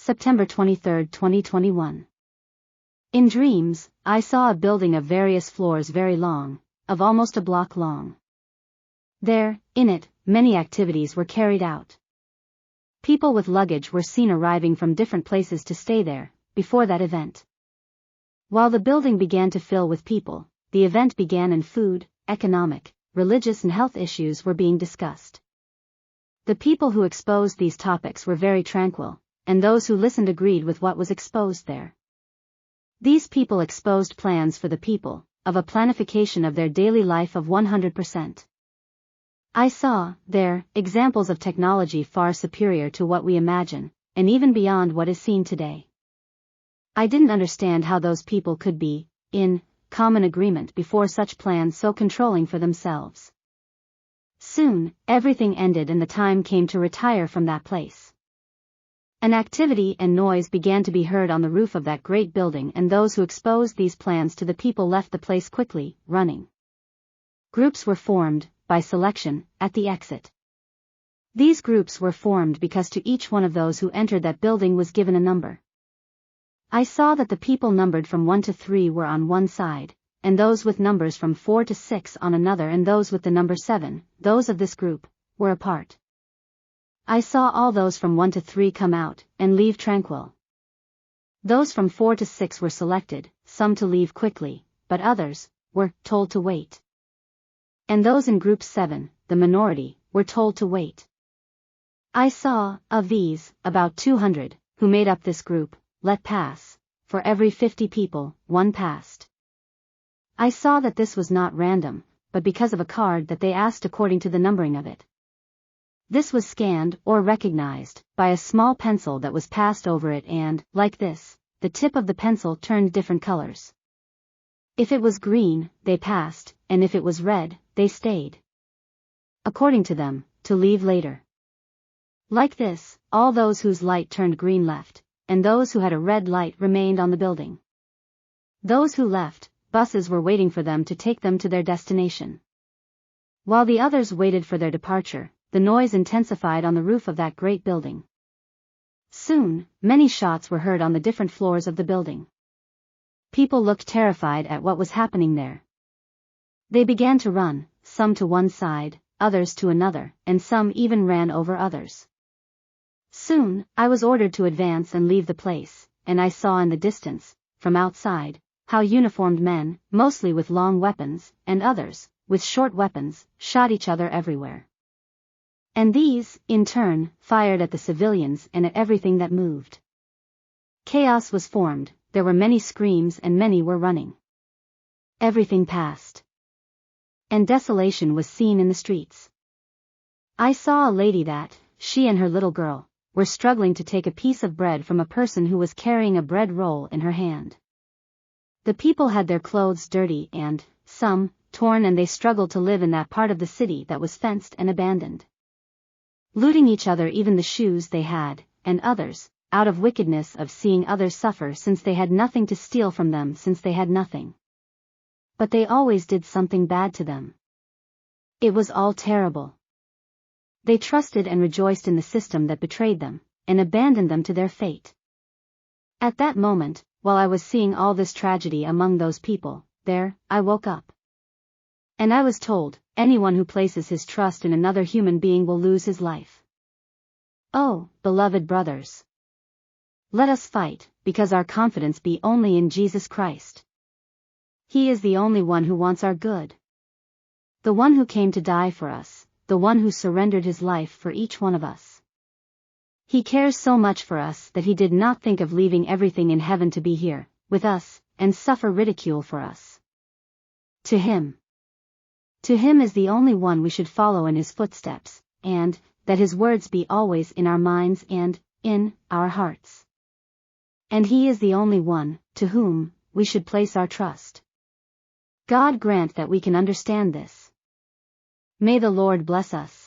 September 23, 2021. In dreams, I saw a building of various floors very long, of almost a block long. There, in it, many activities were carried out. People with luggage were seen arriving from different places to stay there, before that event. While the building began to fill with people, the event began and food, economic, religious and health issues were being discussed. The people who exposed these topics were very tranquil, and those who listened agreed with what was exposed there. These people exposed plans for the people, of a planification of their daily life of 100%. I saw, there, examples of technology far superior to what we imagine, and even beyond what is seen today. I didn't understand how those people could be, in common agreement before such plans so controlling for themselves. Soon, everything ended and the time came to retire from that place. An activity and noise began to be heard on the roof of that great building, and those who exposed these plans to the people left the place quickly, running. Groups were formed, by selection, at the exit. These groups were formed because to each one of those who entered that building was given a number. I saw that the people numbered from 1 to 3 were on one side, and those with numbers from 4 to 6 on another, and those with the number 7, those of this group, were apart. I saw all those from 1 to 3 come out, and leave tranquil. Those from 4 to 6 were selected, some to leave quickly, but others were told to wait. And those in group 7, the minority, were told to wait. I saw, of these, about 200, who made up this group, let pass. For every 50 people, one passed. I saw that this was not random, but because of a card that they asked according to the numbering of it. This was scanned, or recognized, by a small pencil that was passed over it, and, like this, the tip of the pencil turned different colors. If it was green, they passed, and if it was red, they stayed. According to them, to leave later. Like this, all those whose light turned green left, and those who had a red light remained on the building. Those who left, buses were waiting for them to take them to their destination. While the others waited for their departure, the noise intensified on the roof of that great building. Soon, many shots were heard on the different floors of the building. People looked terrified at what was happening there. They began to run, some to one side, others to another, and some even ran over others. Soon, I was ordered to advance and leave the place, and I saw in the distance, from outside, how uniformed men, mostly with long weapons, and others, with short weapons, shot each other everywhere. And these, in turn, fired at the civilians and at everything that moved. Chaos was formed, there were many screams and many were running. Everything passed. And desolation was seen in the streets. I saw a lady that, she and her little girl, were struggling to take a piece of bread from a person who was carrying a bread roll in her hand. The people had their clothes dirty and, some, torn, and they struggled to live in that part of the city that was fenced and abandoned. Looting each other even the shoes they had, and others, out of wickedness of seeing others suffer since they had nothing to steal from them since they had nothing. But they always did something bad to them. It was all terrible. They trusted and rejoiced in the system that betrayed them, and abandoned them to their fate. At that moment, while I was seeing all this tragedy among those people, there, I woke up. And I was told, anyone who places his trust in another human being will lose his life. Oh, beloved brothers! Let us fight, because our confidence be only in Jesus Christ. He is the only one who wants our good. The one who came to die for us. The one who surrendered his life for each one of us. He cares so much for us that he did not think of leaving everything in heaven to be here, with us, and suffer ridicule for us. To him is the only one we should follow in his footsteps, and, that his words be always in our minds and, in, our hearts. And he is the only one, to whom, we should place our trust. God grant that we can understand this. May the Lord bless us.